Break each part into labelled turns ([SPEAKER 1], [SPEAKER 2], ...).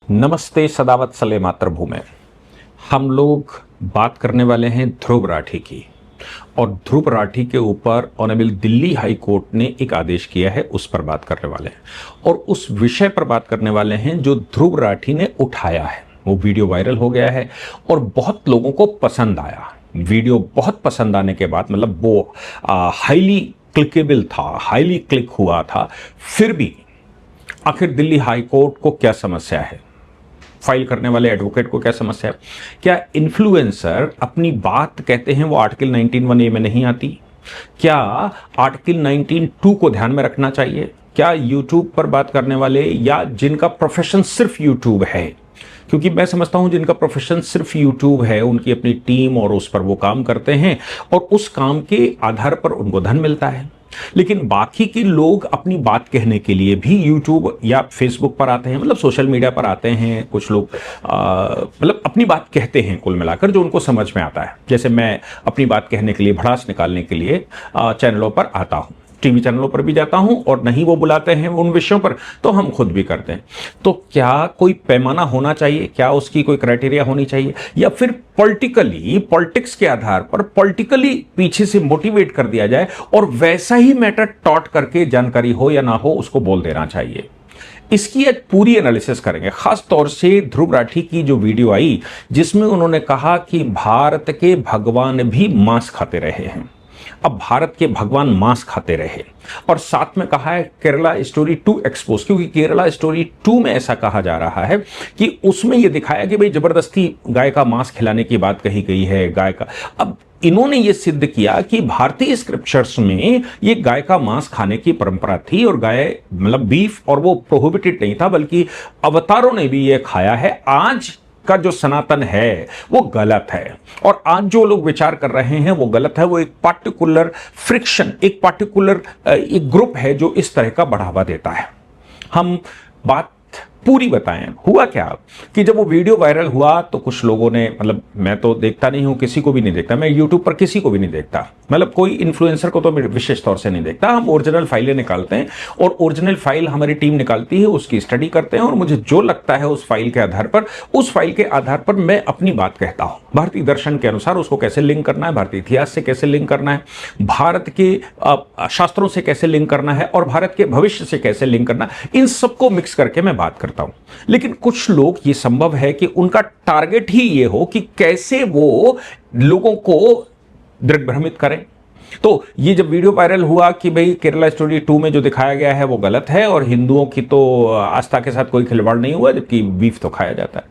[SPEAKER 1] नमस्ते सदावत्सले मातृभूमि। हम लोग बात करने वाले हैं ध्रुव राठी की। और ध्रुव राठी के ऊपर ऑनरेबल दिल्ली हाई कोर्ट ने एक आदेश किया है, उस पर बात करने वाले हैं और उस विषय पर बात करने वाले हैं जो ध्रुव राठी ने उठाया है। वो वीडियो वायरल हो गया है और बहुत लोगों को पसंद आया। वीडियो बहुत पसंद आने के बाद मतलब वो हाईली क्लिकेबल था, हाईली क्लिक हुआ था। फिर भी आखिर दिल्ली हाई कोर्ट को क्या समस्या है, फाइल करने वाले एडवोकेट को क्या समस्या है? क्या इन्फ्लुएंसर अपनी बात कहते हैं वो आर्टिकल 19(1)(a) में नहीं आती? क्या आर्टिकल 19(2) को ध्यान में रखना चाहिए? क्या यूट्यूब पर बात करने वाले या जिनका प्रोफेशन सिर्फ यूट्यूब है, क्योंकि मैं समझता हूं जिनका प्रोफेशन सिर्फ यूट्यूब है उनकी अपनी टीम और उस पर वो काम करते हैं और उस काम के आधार पर उनको धन मिलता है, लेकिन बाकी के लोग अपनी बात कहने के लिए भी यूट्यूब या फेसबुक पर आते हैं, मतलब सोशल मीडिया पर आते हैं। कुछ लोग मतलब अपनी बात कहते हैं कुल मिलाकर जो उनको समझ में आता है। जैसे मैं अपनी बात कहने के लिए, भड़ास निकालने के लिए चैनलों पर आता हूं, टीवी चैनलों पर भी जाता हूं और नहीं वो बुलाते हैं उन विषयों पर तो हम खुद भी करते हैं। तो क्या कोई पैमाना होना चाहिए? क्या उसकी कोई क्राइटेरिया होनी चाहिए? या फिर पॉलिटिक्स के आधार पर पॉलिटिकली पीछे से मोटिवेट कर दिया जाए और वैसा ही मैटर टॉट करके जानकारी हो या ना हो उसको बोल देना चाहिए? इसकी एक पूरी एनालिसिस करेंगे, खास तौर से ध्रुव राठी की जो वीडियो आई जिसमें उन्होंने कहा कि भारत के भगवान भी मांस खाते रहे हैं। अब भारत के भगवान मांस खाते रहे और साथ में कहा है केरला स्टोरी 2 एक्सपोज, क्योंकि केरला स्टोरी 2 में ऐसा कहा जा रहा है कि उसमें यह दिखाया कि भाई जबरदस्ती गाय का मांस खिलाने की बात कही गई है। गाय का, अब इन्होंने ये सिद्ध किया कि भारतीय स्क्रिप्चर्स में ये गाय का मांस खाने की परंपरा थी और गाय मतलब बीफ, और वो प्रोहिबिटेड नहीं था बल्कि अवतारों ने भी ये खाया है। आज का जो सनातन है वो गलत है और आज जो लोग विचार कर रहे हैं वो गलत है। वो एक पार्टिकुलर फ्रिक्शन, एक पार्टिकुलर एक ग्रुप है जो इस तरह का बढ़ावा देता है। हम बात पूरी बताएं। हुआ क्या कि जब वो वीडियो वायरल हुआ तो कुछ लोगों ने, मतलब मैं तो देखता नहीं हूं, किसी को भी नहीं देखता, मैं यूट्यूब पर किसी को भी नहीं देखता, मतलब कोई इन्फ्लुएंसर को तो विशेष तौर से नहीं देखता। हम ओरिजिनल फाइलें निकालते हैं और ओरिजिनल फाइल हमारी टीम निकालती है, उसकी स्टडी करते हैं और मुझे जो लगता है उस फाइल के आधार पर, उस फाइल के आधार पर मैं अपनी बात कहता हूं। भारतीय दर्शन के अनुसार उसको कैसे लिंक करना है, भारतीय इतिहास से कैसे लिंक करना है, भारत के शास्त्रों से कैसे लिंक करना है और भारत के भविष्य से कैसे लिंक करना, इन सबको मिक्स करके मैं बात करता हूं। लेकिन कुछ लोग, ये संभव है कि उनका टारगेट ही ये हो कि कैसे वो लोगों को दिग्भ्रमित करें। तो ये जब वीडियो वायरल हुआ कि भाई केरला स्टोरी 2 में जो दिखाया गया है वो गलत है और हिंदुओं की तो आस्था के साथ कोई खिलवाड़ नहीं हुआ, जबकि बीफ तो खाया जाता है,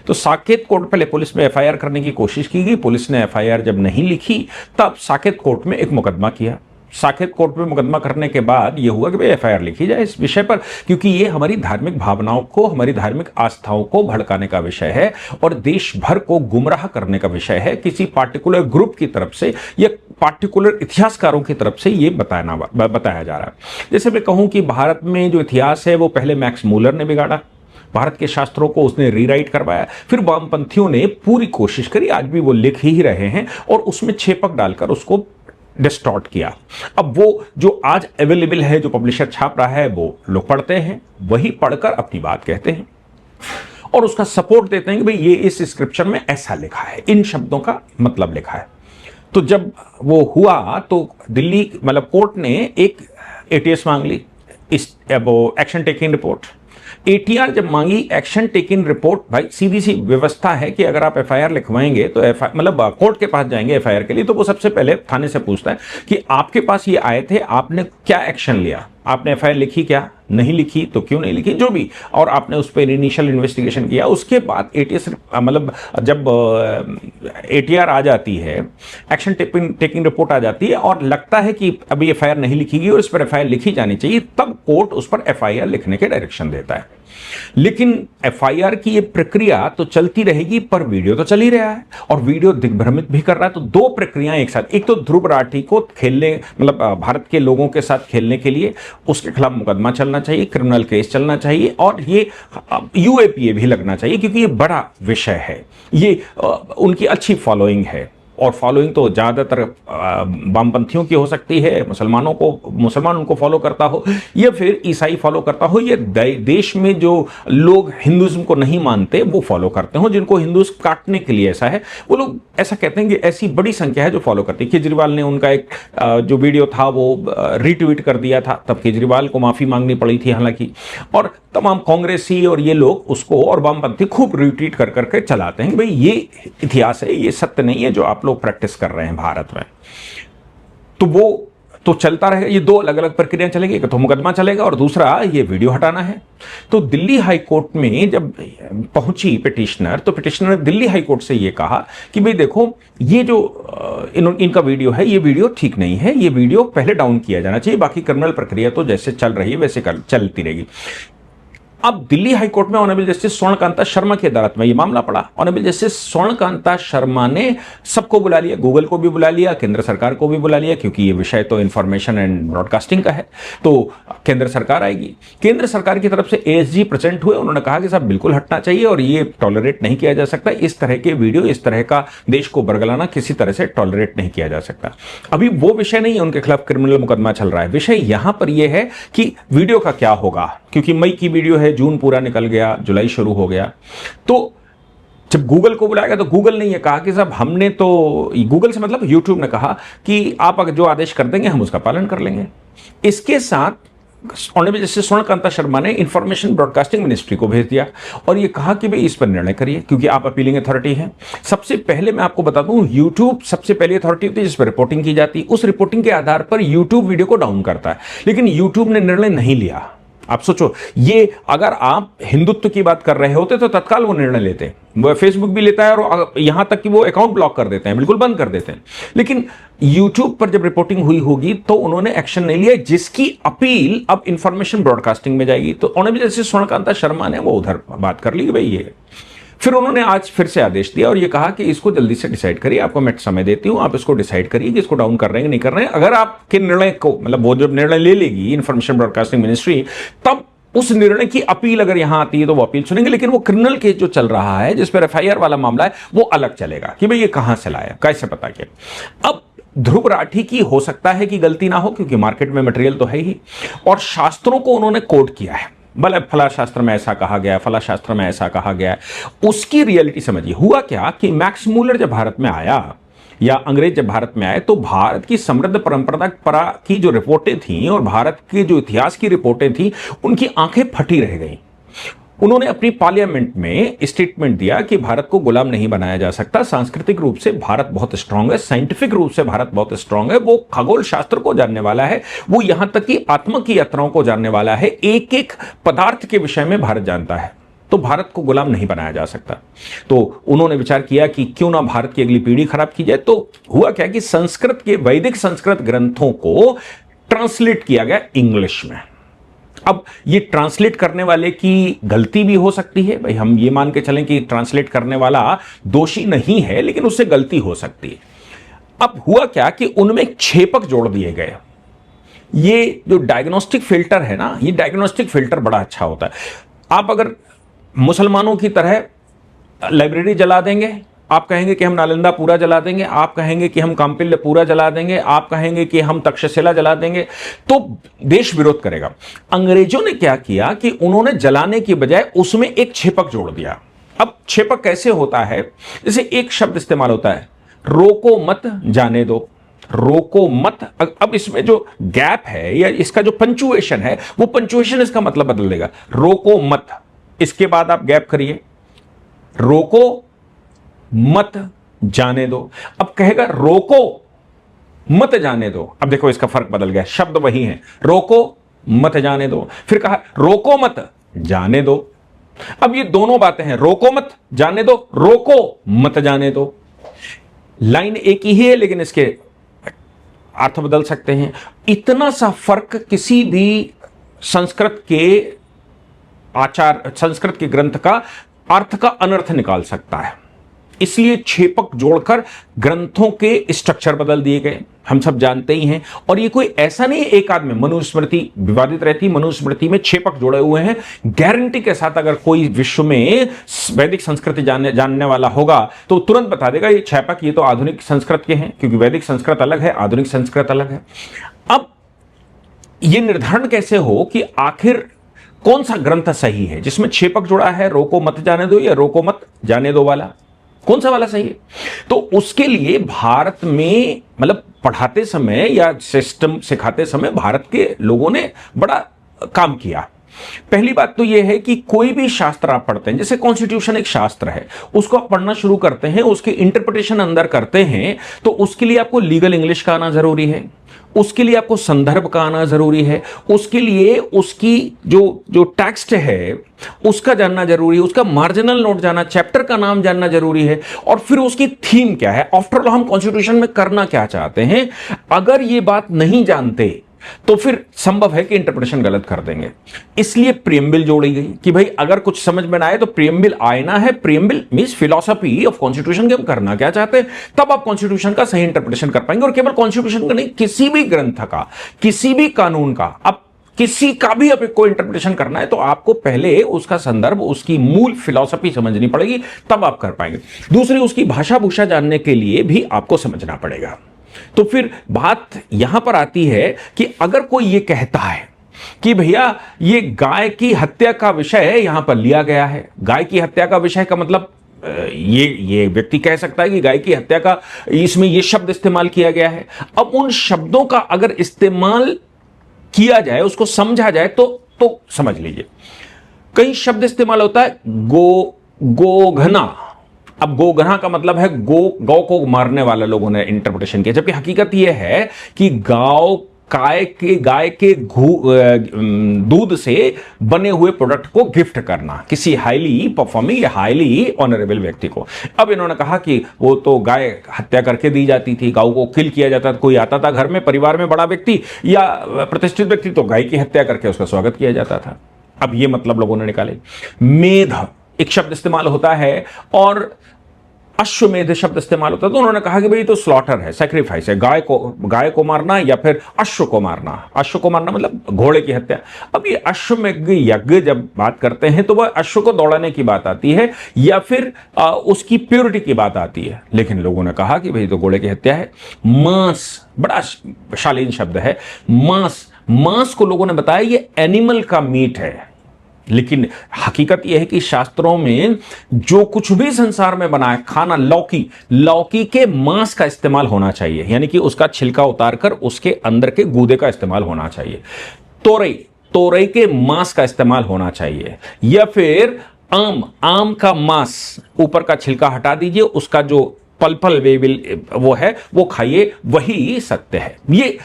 [SPEAKER 1] तो साकेत कोर्ट पहले पुलिस में एफआईआर करने की कोशिश की गई। पुलिस ने एफआईआर जब नहीं लिखी तब साकेत कोर्ट में एक मुकदमा किया। साकेत कोर्ट में मुकदमा करने के बाद यह हुआ कि भाई एफआईआर लिखी जाए इस विषय पर, क्योंकि ये हमारी धार्मिक भावनाओं को, हमारी धार्मिक आस्थाओं को भड़काने का विषय है और देश भर को गुमराह करने का विषय है। किसी पार्टिकुलर ग्रुप की तरफ से या पार्टिकुलर इतिहासकारों की तरफ से ये बताया जा रहा है। जैसे मैं कहूं कि भारत में जो इतिहास है वो पहले मैक्स मूलर ने बिगाड़ा, भारत के शास्त्रों को उसने रीराइट करवाया, फिर वामपंथियों ने पूरी कोशिश करी, आज भी वो लिख ही रहे हैं और उसमें छेपक डालकर उसको डिस्टॉर्ट किया। अब वो जो आज अवेलेबल है, जो पब्लिशर छाप रहा है, वो लोग पढ़ते हैं, वही पढ़कर अपनी बात कहते हैं और उसका सपोर्ट देते हैं कि भाई ये इस स्क्रिप्चर में ऐसा लिखा है, इन शब्दों का मतलब लिखा है। तो जब वो हुआ तो दिल्ली मतलब कोर्ट ने एक एटीएस मांग ली, इस वो एक्शन टेकिंग रिपोर्ट। एटीआर जब मांगी, एक्शन टेकिंग रिपोर्ट, भाई सीधी सी व्यवस्था है कि अगर आप एफआईआर लिखवाएंगे तो मतलब कोर्ट के पास जाएंगे एफआईआर के लिए तो वो सबसे पहले थाने से पूछता है कि आपके पास ये आए थे, आपने क्या एक्शन लिया, आपने एफआईआर लिखी क्या, नहीं लिखी तो क्यों नहीं लिखी, जो भी, और आपने उस पर इनिशियल इन्वेस्टिगेशन किया। उसके बाद एटीएस मतलब जब एटीआर आ जाती है, एक्शन टेकिंग रिपोर्ट आ जाती है और लगता है कि अभी एफआईआर नहीं लिखी गई और इस पर एफआईआर लिखी जानी चाहिए, तब कोर्ट उस पर एफआईआर लिखने के डायरेक्शन देता है। लेकिन एफआईआर की ये प्रक्रिया तो चलती रहेगी पर वीडियो तो चल ही रहा है और वीडियो दिग्भ्रमित भी कर रहा है। तो दो प्रक्रियाएं एक साथ, एक तो ध्रुव राठी को खेलने, मतलब भारत के लोगों के साथ खेलने के लिए उसके खिलाफ मुकदमा चलना चाहिए, क्रिमिनल केस चलना चाहिए और ये यूएपीए भी लगना चाहिए क्योंकि ये बड़ा विषय है, ये उनकी अच्छी फॉलोइंग है और फॉलोइंग तो ज़्यादातर वामपंथियों की हो सकती है, मुसलमान उनको फॉलो करता हो या फिर ईसाई फॉलो करता हो, या देश में जो लोग हिंदुज्म को नहीं मानते वो फॉलो करते हो, जिनको हिंदुज्म काटने के लिए ऐसा है, वो लोग ऐसा कहते हैं कि ऐसी बड़ी संख्या है जो फॉलो करती है। केजरीवाल ने उनका एक जो वीडियो था वो रीट्वीट कर दिया था, तब केजरीवाल को माफी मांगनी पड़ी थी हालांकि, और तमाम कांग्रेसी और ये लोग उसको और वामपंथी खूब रिट्वीट कर करके चलाते हैं कि भाई ये इतिहास है, ये सत्य नहीं है जो आप लोग प्रैक्टिस कर रहे हैं भारत में। तो वो तो चलता रहेगा, ये दो अलग अलग प्रक्रिया चलेगी, एक तो मुकदमा चलेगा और दूसरा ये वीडियो हटाना है। तो दिल्ली हाई कोर्ट में जब पहुंची पिटिशनर, तो पिटिशनर ने दिल्ली हाई कोर्ट से ये कहा कि भाई देखो, ये जो इनका वीडियो है, ये वीडियो ठीक नहीं है, ये वीडियो पहले डाउन किया जाना चाहिए, बाकी क्रिमिनल प्रक्रिया तो जैसे चल रही है वैसे चलती रहेगी। अब दिल्ली हाई कोर्ट में ऑनरेबल जस्टिस स्वर्णकांता शर्मा की अदालत में यह मामला पड़ा। ऑनरेबल जस्टिस स्वर्णकांता शर्मा ने सबको बुला लिया, गूगल को भी बुला लिया, केंद्र सरकार को भी बुला लिया, क्योंकि ये विषय तो इंफॉर्मेशन एंड ब्रॉडकास्टिंग का है, तो केंद्र सरकार आएगी। केंद्र सरकार की तरफ से एएसजी प्रेजेंट हुए, उन्होंने कहा कि साहब बिल्कुल हटना चाहिए और ये टॉलरेट नहीं किया जा सकता, इस तरह के वीडियो, इस तरह का देश को बरगलाना किसी तरह से टॉलरेट नहीं किया जा सकता। अभी वो विषय नहीं है, उनके खिलाफ क्रिमिनल मुकदमा चल रहा है। विषय यहां पर यह है कि वीडियो का क्या होगा, क्योंकि मई की वीडियो है, जून पूरा निकल गया, जुलाई शुरू हो गया। तो जब गूगल को बुलाया गया तो गूगल ने यह कहा कि साहब हमने तो, गूगल से मतलब यूट्यूब ने कहा कि आप अगर जो आदेश कर देंगे हम उसका पालन कर लेंगे। इसके साथ ऑनरेबल जस्टिस स्वर्णकांता शर्मा ने इंफॉर्मेशन ब्रॉडकास्टिंग मिनिस्ट्री को भेज दिया और यह कहा कि भाई इस पर निर्णय करिए, क्योंकि आप अपीलिंग अथॉरिटी हैं। सबसे पहले मैं आपको बता दूं, यूट्यूब सबसे पहली अथॉरिटी होती है जिस पर रिपोर्टिंग की जाती है, उस रिपोर्टिंग के आधार पर यूट्यूब वीडियो को डाउन करता है, लेकिन यूट्यूब ने निर्णय नहीं लिया। आप सोचो, ये अगर आप हिंदुत्व की बात कर रहे होते तो तत्काल वो निर्णय लेते, वो फेसबुक भी लेता है और यहां तक कि वो अकाउंट ब्लॉक कर देते हैं, बिल्कुल बंद कर देते हैं। लेकिन यूट्यूब पर जब रिपोर्टिंग हुई होगी तो उन्होंने एक्शन नहीं लिया, जिसकी अपील अब इंफॉर्मेशन ब्रॉडकास्टिंग में जाएगी। तो ऑनरेबल जस्टिस स्वर्णकांता शर्मा ने वो उधर बात कर ली कि भाई ये, फिर उन्होंने आज फिर से आदेश दिया और ये कहा कि इसको जल्दी से डिसाइड करिए, आपको मैं समय देती हूं, आप इसको डिसाइड करिए कि इसको डाउन कर रहे हैं नहीं कर रहे हैं। अगर आपके निर्णय को, मतलब वो जब निर्णय ले लेगी इंफॉर्मेशन ब्रॉडकास्टिंग मिनिस्ट्री, तब उस निर्णय की अपील अगर यहां आती है तो वो अपील सुनेंगे। लेकिन वो क्रिमिनल केस जो चल रहा है, जिस पर एफआईआर वाला मामला है, वो अलग चलेगा कि भाई ये कहां से लाया, कैसे पता किया। अब ध्रुव राठी की हो सकता है कि गलती ना हो, क्योंकि मार्केट में मटेरियल तो है ही, और शास्त्रों को उन्होंने कोट किया है, भले फला शास्त्र में ऐसा कहा गया, फला शास्त्र में ऐसा कहा गया, उसकी रियलिटी समझिए। हुआ क्या कि मैक्स मूलर जब भारत में आया या अंग्रेज जब भारत में आए, तो भारत की समृद्ध परंपरा की जो रिपोर्टें थी और भारत के जो इतिहास की रिपोर्टें थी, उनकी आंखें फटी रह गई। उन्होंने अपनी पार्लियामेंट में स्टेटमेंट दिया कि भारत को गुलाम नहीं बनाया जा सकता, सांस्कृतिक रूप से भारत बहुत स्ट्रांग है, साइंटिफिक रूप से भारत बहुत स्ट्रांग है, वो खगोल शास्त्र को जानने वाला है, वो यहां तक कि आत्मा की यात्राओं को जानने वाला है, एक एक पदार्थ के विषय में भारत जानता है, तो भारत को गुलाम नहीं बनाया जा सकता। तो उन्होंने विचार किया कि क्यों ना भारत की अगली पीढ़ी खराब की जाए। तो हुआ क्या कि संस्कृत के, वैदिक संस्कृत ग्रंथों को ट्रांसलेट किया गया इंग्लिश में। अब ये ट्रांसलेट करने वाले की गलती भी हो सकती है, भाई हम ये मान के चलें कि ट्रांसलेट करने वाला दोषी नहीं है, लेकिन उससे गलती हो सकती है। अब हुआ क्या कि उनमें छेपक जोड़ दिए गए। ये जो डायग्नोस्टिक फिल्टर है ना, ये डायग्नोस्टिक फिल्टर बड़ा अच्छा होता है। आप अगर मुसलमानों की तरह लाइब्रेरी जला देंगे, आप कहेंगे कि हम नालंदा पूरा जला देंगे, आप कहेंगे कि हम काम्पिल्य पूरा जला देंगे, आप कहेंगे कि हम तक्षशिला जला देंगे, तो देश विरोध करेगा। अंग्रेजों ने क्या किया कि उन्होंने जलाने की बजाय उसमें एक छेपक जोड़ दिया। अब छेपक कैसे होता है, जैसे एक शब्द इस्तेमाल होता है, रोको मत जाने दो, रोको मत। अब इसमें जो गैप है या इसका जो पंचुएशन है, वो पंचुएशन इसका मतलब बदल देगा। रोको मत, इसके बाद आप गैप करिए, रोको मत जाने दो। अब कहेगा रोको मत जाने दो, अब देखो इसका फर्क बदल गया, शब्द वही है, रोको मत जाने दो, फिर कहा रोको मत जाने दो। अब ये दोनों बातें हैं, रोको मत जाने दो, रोको मत जाने दो। लाइन एक ही है लेकिन इसके अर्थ बदल सकते हैं। इतना सा फर्क किसी भी संस्कृत के ग्रंथ का अर्थ का अनर्थ निकाल सकता है। इसलिए छेपक जोड़कर ग्रंथों के स्ट्रक्चर बदल दिए गए, हम सब जानते ही हैं। और ये कोई ऐसा नहीं है एक आदमी, मनुस्मृति विवादित रहती, मनुस्मृति में छेपक जोड़े हुए हैं। गारंटी के साथ अगर कोई विश्व में वैदिक संस्कृति जानने वाला होगा तो तुरंत बता देगा ये छेपक, ये तो आधुनिक संस्कृत के हैं, क्योंकि वैदिक संस्कृत अलग है, आधुनिक संस्कृत अलग है। अब ये निर्धारण कैसे हो कि आखिर कौन सा ग्रंथ सही है, जिसमें छेपक जुड़ा है, रोको मत जाने दो या रोको मत जाने दो वाला, कौन सा वाला सही है? तो उसके लिए भारत में मतलब पढ़ाते समय या सिस्टम सिखाते समय भारत के लोगों ने बड़ा काम किया। पहली बात तो यह है कि कोई भी शास्त्र आप पढ़ते हैं, जैसे कॉन्स्टिट्यूशन एक शास्त्र है, उसको आप पढ़ना शुरू करते हैं, उसके इंटरप्रिटेशन अंदर करते हैं, तो उसके लिए आपको लीगल इंग्लिश का आना जरूरी है, उसके लिए आपको संदर्भ का आना जरूरी है, उसके लिए उसकी जो टेक्स्ट है उसका जानना जरूरी है, उसका मार्जिनल नोट जानना, चैप्टर का नाम जानना जरूरी है, और फिर उसकी थीम क्या है, आफ्टर ऑल हम कॉन्स्टिट्यूशन में करना क्या चाहते हैं। अगर ये बात नहीं जानते तो फिर संभव है कि इंटरप्रिटेशन गलत कर देंगे। इसलिए प्रीएम्बल जोड़ी गई कि भाई अगर कुछ समझ में ना आए तो प्रीएम्बल आना है। Preamble means philosophy of constitution के हम करना क्या चाहते हैं, तब आप कॉन्स्टिट्यूशन का सही इंटरप्रिटेशन कर पाएंगे। और केवल कॉन्स्टिट्यूशन का नहीं, किसी भी ग्रंथ का, किसी भी कानून का, अब किसी का भी अब कोई इंटरप्रिटेशन करना है तो आपको पहले उसका संदर्भ, उसकी मूल फिलॉसफी समझनी पड़ेगी, तब आप कर पाएंगे। दूसरी, उसकी भाषा भूषा जानने के लिए भी आपको समझना पड़ेगा। तो फिर बात यहां पर आती है कि अगर कोई ये कहता है कि भैया ये गाय की हत्या का विषय यहां पर लिया गया है, गाय की हत्या का विषय का मतलब ये व्यक्ति कह सकता है कि गाय की हत्या का इसमें ये शब्द इस्तेमाल किया गया है। अब उन शब्दों का अगर इस्तेमाल किया जाए, उसको समझा जाए तो समझ लीजिए, कई शब्द इस्तेमाल होता है गोघना। अब गोघना का मतलब है गौ को मारने वाले लोगों ने इंटरप्रिटेशन किया, जबकि हकीकत यह है कि गाय के दूध से बने हुए प्रोडक्ट को गिफ्ट करना किसी हाईली परफॉर्मिंग या हाईली ऑनरेबल व्यक्ति को। अब इन्होंने कहा कि वो तो गाय हत्या करके दी जाती थी, गायों को किल किया जाता था, कोई आता था घर में परिवार में बड़ा व्यक्ति या प्रतिष्ठित व्यक्ति तो गाय की हत्या करके उसका स्वागत किया जाता था। अब ये मतलब लोगों ने निकाले। मेध एक शब्द इस्तेमाल होता है और अश्वमेध शब्द इस्तेमाल होता है, तो उन्होंने कहा कि भाई तो स्लॉटर है, सैक्रिफाइस है, गाय को मारना या फिर अश्व को मारना। अश्व को मारना मतलब घोड़े की हत्या। अब ये अश्वमेध यज्ञ जब बात करते हैं तो वह अश्व को दौड़ाने की बात आती है या फिर उसकी प्योरिटी की बात आती है, लेकिन लोगों ने कहा कि भाई तो घोड़े की हत्या है। मांस बड़ा शालीन शब्द है, मांस को लोगों ने बताया ये एनिमल का मीट है, लेकिन हकीकत यह है कि शास्त्रों में जो कुछ भी संसार में बना है खाना, लौकी के मांस का इस्तेमाल होना चाहिए, यानी कि उसका छिलका उतारकर उसके अंदर के गूदे का इस्तेमाल होना चाहिए। तोरई के मांस का इस्तेमाल होना चाहिए, या फिर आम का मांस, ऊपर का छिलका हटा दीजिए, उसका जो पल्पल वेविल वो है वो खाइए, वही सत्य है। ये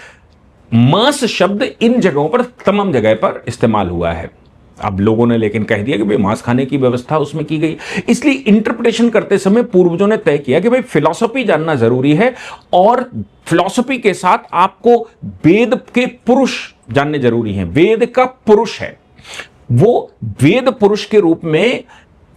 [SPEAKER 1] मांस शब्द इन जगहों पर, तमाम जगह पर इस्तेमाल हुआ है। अब लोगों ने लेकिन कह दिया कि भाई मांस खाने की व्यवस्था उसमें की गई, इसलिए इंटरप्रिटेशन करते समय पूर्वजों ने तय किया कि भाई फिलॉसफी जानना जरूरी है, और फिलॉसफी के साथ आपको वेद के पुरुष जानने जरूरी हैं। वेद का पुरुष है, वो वेद पुरुष के रूप में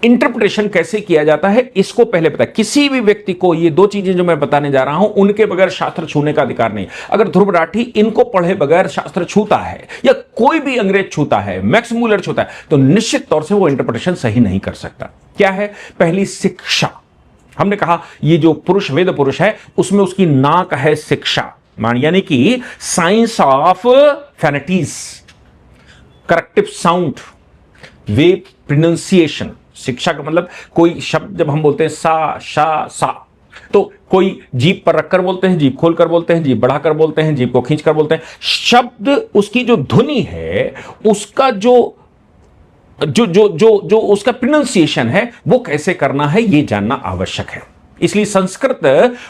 [SPEAKER 1] इंटरप्रिटेशन कैसे किया जाता है इसको पहले पता है। किसी भी व्यक्ति को ये दो चीजें जो मैं बताने जा रहा हूं, उनके बगैर शास्त्र छूने का अधिकार नहीं। अगर ध्रुव राठी इनको पढ़े बगैर शास्त्र छूता है, या कोई भी अंग्रेज छूता है, मैक्स मूलर छूता है, तो निश्चित तौर से वो इंटरप्रिटेशन सही नहीं कर सकता। क्या है? पहली शिक्षा। हमने कहा ये जो पुरुष वेद पुरुष है उसमें उसकी नाक है शिक्षा, यानी कि science of phonetics, corrective sound, way pronunciation. शिक्षा का मतलब कोई शब्द जब हम बोलते हैं सा शा सा, तो कोई जीभ पर रखकर बोलते हैं, जीभ खोलकर बोलते हैं, जीभ बढ़ाकर बोलते हैं, जीभ को खींचकर बोलते हैं। शब्द उसकी जो ध्वनि है, उसका जो उसका प्रोनाउंसिएशन है वो कैसे करना है ये जानना आवश्यक है। इसलिए संस्कृत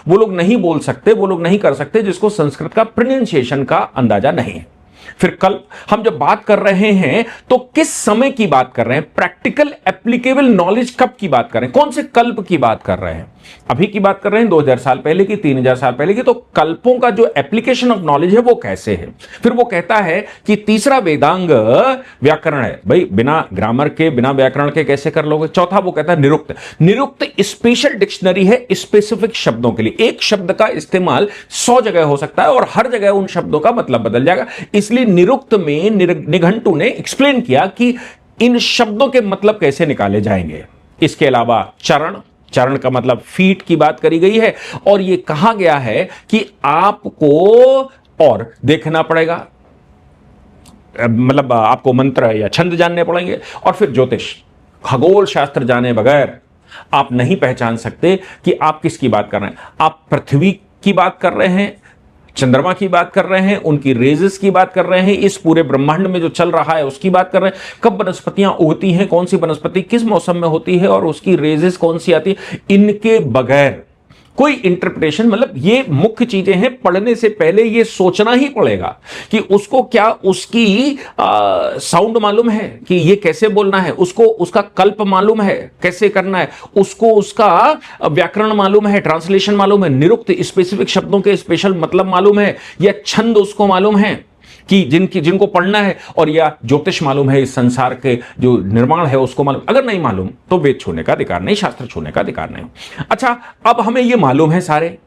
[SPEAKER 1] वो लोग नहीं बोल सकते, वो लोग नहीं कर सकते जिसको संस्कृत का प्रोनाउंसिएशन का अंदाजा नहीं है। फिर कल्प, हम जब बात कर रहे हैं तो किस समय की बात कर रहे हैं, प्रैक्टिकल एप्लीकेबल नॉलेज कब की बात कर रहे हैं, कौन से कल्प की बात कर रहे हैं। अभी की बात कर रहे हैं 2000 साल पहले की, 3000 साल पहले की, तो कल्पों का जो एप्लीकेशन ऑफ नॉलेज है वो कैसे है। फिर वो कहता है कि तीसरा वेदांग व्याकरण है। भाई बिना ग्रामर के, बिना व्याकरण के कैसे कर लोगे। चौथा वो कहता है निरुक्त। निरुक्त स्पेशल डिक्शनरी है स्पेसिफिक शब्दों के लिए। एक शब्द का इस्तेमाल 100 जगह हो सकता है और हर जगह उन शब्दों का मतलब बदल जाएगा। इसलिए निरुक्त में निघंटु ने एक्सप्लेन किया कि इन शब्दों के मतलब कैसे निकाले जाएंगे। इसके अलावा चरण, चरण का मतलब फीट की बात करी गई है और यह कहा गया है कि आपको और देखना पड़ेगा, मतलब आपको मंत्र या छंद जानने पड़ेंगे। और फिर ज्योतिष, खगोल शास्त्र जाने बगैर आप नहीं पहचान सकते कि आप किसकी बात कर रहे हैं। आप पृथ्वी की बात कर रहे हैं, चंद्रमा की बात कर रहे हैं, उनकी रेजेस की बात कर रहे हैं, इस पूरे ब्रह्मांड में जो चल रहा है उसकी बात कर रहे हैं, कब वनस्पतियां उगती हैं, कौन सी वनस्पति किस मौसम में होती है और उसकी रेजेस कौन सी आती है। इनके बगैर कोई इंटरप्रिटेशन, मतलब ये मुख्य चीजें हैं, पढ़ने से पहले ये सोचना ही पड़ेगा कि उसको क्या उसकी साउंड मालूम है कि ये कैसे बोलना है, उसको उसका कल्प मालूम है कैसे करना है, उसको उसका व्याकरण मालूम है, ट्रांसलेशन मालूम है, निरुक्त स्पेसिफिक शब्दों के स्पेशल मतलब मालूम है, या छंद उसको मालूम है कि जिनको पढ़ना है, और या ज्योतिष मालूम है, इस संसार के जो निर्माण है उसको मालूम। अगर नहीं मालूम तो वेद छूने का अधिकार नहीं, शास्त्र छूने का अधिकार नहीं। अच्छा, अब हमें ये मालूम है, सारे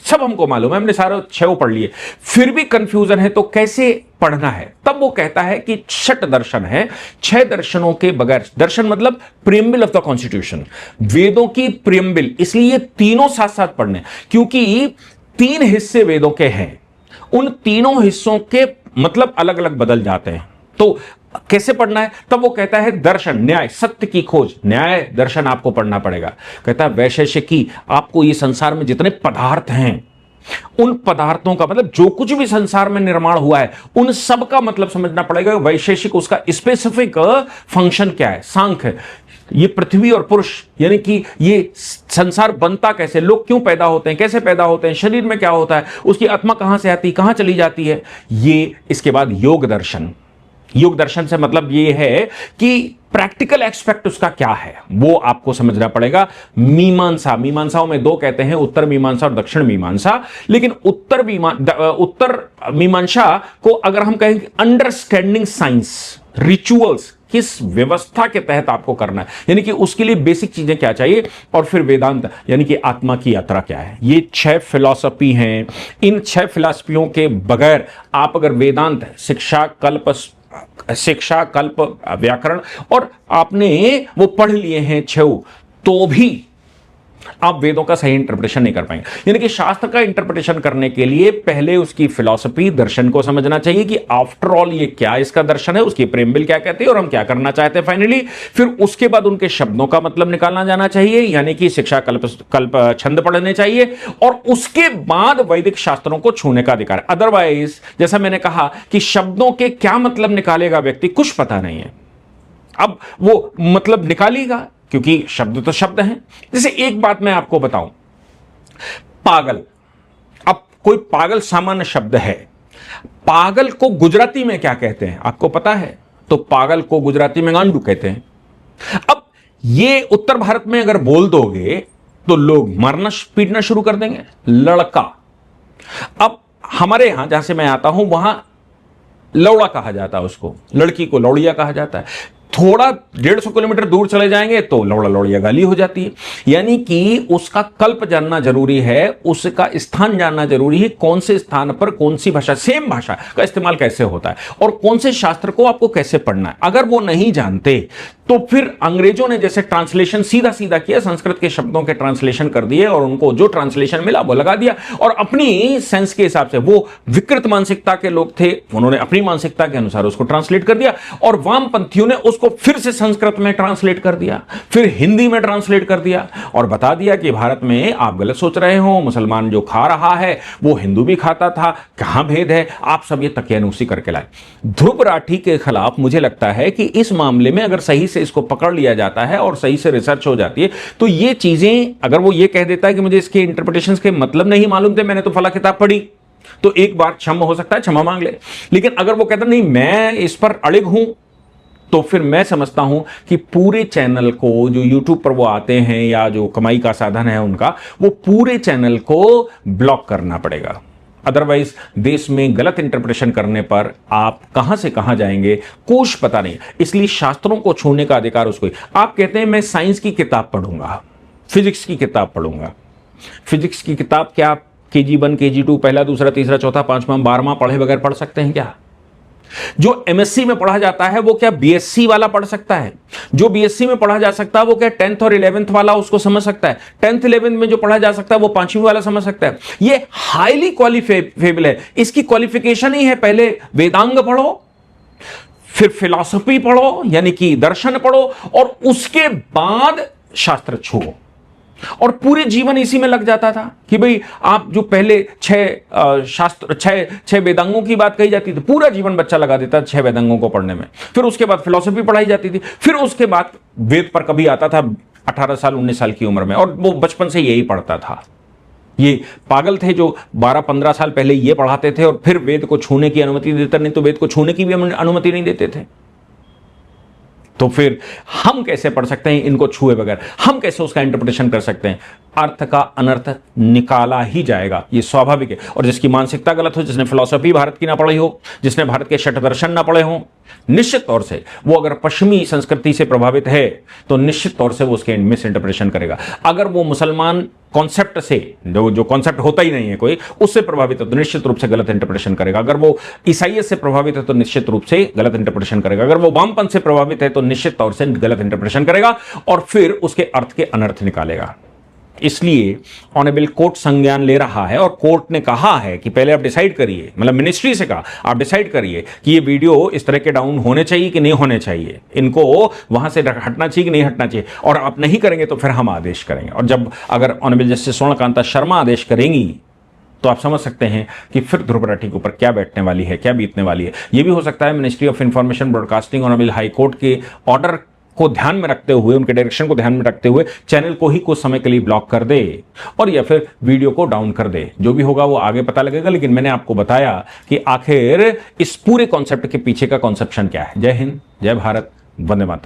[SPEAKER 1] सब हमको मालूम है, हमने सारे 6 पढ़ लिए, फिर भी कंफ्यूजन है तो कैसे पढ़ना है। तब वो कहता है कि 6 दर्शन है, 6 दर्शनों के बगैर, दर्शन मतलब प्रीएम्बल ऑफ द कॉन्स्टिट्यूशन, वेदों की प्रीएम्बल, इसलिए ये तीनों साथ साथ पढ़ने, क्योंकि 3 हिस्से वेदों के हैं, उन तीनों हिस्सों के मतलब अलग अलग बदल जाते हैं। तो कैसे पढ़ना है। तब वो कहता है दर्शन, न्याय, सत्य की खोज, न्याय दर्शन आपको पढ़ना पड़ेगा। कहता है वैशेषिकी, आपको ये संसार में जितने पदार्थ हैं उन पदार्थों का मतलब जो कुछ भी संसार में निर्माण हुआ है उन सब का मतलब समझना पड़ेगा। वैशेषिक, उसका स्पेसिफिक फंक्शन क्या है। सांख्य, ये पृथ्वी और पुरुष, यानी कि ये संसार बनता कैसे, लोग क्यों पैदा होते हैं, कैसे पैदा होते हैं, शरीर में क्या होता है, उसकी आत्मा कहां से आती, कहां चली जाती है, ये। इसके बाद योग दर्शन, योग दर्शन से मतलब ये है कि प्रैक्टिकल एक्सपेक्ट उसका क्या है वो आपको समझना पड़ेगा। मीमांसा, मीमांसाओं में 2 कहते हैं, उत्तर मीमांसा और दक्षिण मीमांसा। लेकिन उत्तर मीमांसा को अगर हम कहें अंडरस्टैंडिंग साइंस, रिचुअल्स, किस व्यवस्था के तहत आपको करना है, यानी कि उसके लिए बेसिक चीजें क्या चाहिए। और फिर वेदांत, यानी कि आत्मा की यात्रा क्या है। ये 6 फिलॉसफी हैं। इन 6 फिलॉसफियों के बगैर आप अगर वेदांत, शिक्षा, कल्प, व्याकरण और आपने वो पढ़ लिए हैं 6, तो भी आप वेदों का सही इंटरप्रिटेशन नहीं कर पाएंगे। यानी कि शास्त्र का इंटरप्रिटेशन करने के लिए पहले उसकी फिलॉसफी, दर्शन को समझना चाहिए कि आफ्टर ऑल ये क्या इसका दर्शन है, उसकी प्रेमबिल क्या कहते हैं और हम क्या करना चाहते हैं फाइनली। फिर उसके बाद उनके शब्दों का मतलब निकालना जाना चाहिए, यानी कि शिक्षा, कल्प, छंद पढ़ने चाहिए, और उसके बाद वैदिक शास्त्रों को छूने का अधिकार। अदरवाइज जैसा मैंने कहा कि शब्दों के क्या मतलब निकालेगा व्यक्ति, कुछ पता नहीं है। अब वो मतलब निकालेगा क्योंकि शब्द तो शब्द हैं। जैसे एक बात मैं आपको बताऊं, पागल, अब कोई पागल सामान्य शब्द है, पागल को गुजराती में क्या कहते हैं आपको पता है। तो पागल को गुजराती में गांडू कहते हैं। अब ये उत्तर भारत में अगर बोल दोगे तो लोग मारना पीटना शुरू कर देंगे। लड़का, अब हमारे यहां जहां से मैं आता हूं वहां लौड़ा कहा जाता है उसको, लड़की को लौड़िया कहा जाता है। थोड़ा 150 किलोमीटर दूर चले जाएंगे तो लौड़ा लौड़िया गाली हो जाती है। यानी कि उसका कल्प जानना जरूरी है, उसका स्थान जानना जरूरी है, कौन से स्थान पर कौन सी भाषा, सेम भाषा का इस्तेमाल कैसे होता है और कौन से शास्त्र को आपको कैसे पढ़ना है। अगर वो नहीं जानते तो फिर अंग्रेजों ने जैसे ट्रांसलेशन सीधा सीधा किया, संस्कृत के शब्दों के ट्रांसलेशन कर दिए और उनको जो ट्रांसलेशन मिला वो लगा दिया और अपनी सेंस के हिसाब से, वो विकृत मानसिकता के लोग थे, उन्होंने अपनी मानसिकता के अनुसार उसको ट्रांसलेट कर दिया और वामपंथियों ने उसको फिर से संस्कृत में ट्रांसलेट कर दिया, फिर हिंदी में ट्रांसलेट कर दिया और बता दिया कि भारत में आप गलत सोच रहे हो, मुसलमान जो खा रहा है वो हिंदू भी खाता था, कहां भेद है, आप सब ये तकियानूसी करके लाए। ध्रुव राठी के खिलाफ मुझे लगता है कि इस मामले में अगर सही से इसको पकड़ लिया जाता है और सही से रिसर्च हो जाती है तो ये चीजें, अगर वो ये कह देता है कि मुझे इसके इंटरप्रिटेशंस के मतलब नहीं मालूम थे, मैंने तो फला किताब पढ़ी, तो एक बार क्षमा हो सकता है, क्षमा मांग ले। लेकिन अगर वो कहता नहीं मैं इस पर अड़िग हूं, तो फिर मैं समझता हूं कि पूरे चैनल को, जो यूट्यूब पर वो आते हैं या जो कमाई का साधन है उनका, वो पूरे चैनल को ब्लॉक करना पड़ेगा। अदरवाइज देश में गलत इंटरप्रिटेशन करने पर आप कहां से कहां जाएंगे कुछ पता नहीं। इसलिए शास्त्रों को छूने का अधिकार उसको। आप कहते हैं मैं साइंस की किताब पढ़ूंगा, फिजिक्स की किताब पढ़ूंगा। फिजिक्स की किताब क्या KG1 KG2 पहला दूसरा तीसरा चौथा पांचवा 12वां पढ़े बगैर पढ़ सकते हैं क्या? जो MSc में पढ़ा जाता है वो क्या BSc वाला पढ़ सकता है? जो BSc में पढ़ा जा सकता है वो क्या 10th और 11th वाला उसको समझ सकता है? 10th 11th में जो पढ़ा जा सकता है वो 5वीं वाला समझ सकता है? ये हाईली क्वालिफेबल है। इसकी क्वालिफिकेशन ही है पहले वेदांग पढ़ो, फिर फिलॉसफी पढ़ो यानी कि दर्शन पढ़ो, और उसके बाद शास्त्र छुओ। और पूरे जीवन इसी में लग जाता था कि भाई आप जो पहले 6 शास्त्र 6 वेदांगों की बात कही जाती थी, पूरा जीवन बच्चा लगा देता था 6 वेदांगों को पढ़ने में। फिर उसके बाद फिलॉसफी पढ़ाई जाती थी, फिर उसके बाद वेद पर कभी आता था 18 साल 19 साल की उम्र में, और वो बचपन से यही पढ़ता था। ये पागल थे जो 12-15 साल पहले ये पढ़ाते थे और फिर वेद को छूने की अनुमति देते, नहीं तो वेद को छूने की भी अनुमति नहीं देते थे। तो फिर हम कैसे पढ़ सकते हैं इनको छुए बगैर? हम कैसे उसका इंटरप्रिटेशन कर सकते हैं? अर्थ का अनर्थ निकाला ही जाएगा, ये स्वाभाविक है। और जिसकी मानसिकता गलत हो, जिसने फिलॉसफी भारत की ना पढ़ी हो, जिसने भारत के षट दर्शन ना पढ़े हो, निश्चित तौर से वो अगर पश्चिमी संस्कृति से प्रभावित है तो निश्चित तौर से वो उसके मिस इंटरप्रिटेशन करेगा। अगर वो मुसलमान कॉन्सेप्ट से, जो कॉन्सेप्ट होता ही नहीं है कोई, उससे प्रभावित है तो निश्चित रूप से गलत इंटरप्रिटेशन करेगा। अगर वो ईसाइयत से प्रभावित है तो निश्चित रूप से गलत इंटरप्रिटेशन करेगा। अगर वो वामपंथ से प्रभावित है तो निश्चित तौर से गलत इंटरप्रिटेशन करेगा और फिर उसके अर्थ के अनर्थ निकालेगा। इसलिए ऑनरेबल कोर्ट संज्ञान ले रहा है और कोर्ट ने कहा है कि पहले आप डिसाइड करिए, मतलब मिनिस्ट्री से कहा आप डिसाइड करिए कि ये वीडियो इस तरह के डाउन होने चाहिए कि नहीं होने चाहिए, इनको वहां से हटना चाहिए कि नहीं हटना चाहिए, और आप नहीं करेंगे तो फिर हम आदेश करेंगे। और जब अगर ऑनरेबल जस्टिस स्वर्णकांता शर्मा आदेश करेंगी तो आप समझ सकते हैं कि फिर ध्रुव राठी के ऊपर क्या बैठने वाली है, क्या बीतने वाली है। यह भी हो सकता है ministry of information broadcasting honourable high court के ऑर्डर को ध्यान में रखते हुए, उनके डायरेक्शन को ध्यान में रखते हुए चैनल को ही कुछ समय के लिए ब्लॉक कर दे और या फिर वीडियो को डाउन कर दे। जो भी होगा वो आगे पता लगेगा, लेकिन मैंने आपको बताया कि आखिर इस पूरे कॉन्सेप्ट के पीछे का कॉन्सेप्शन क्या है। जय हिंद, जय भारत, वंदे मातरम।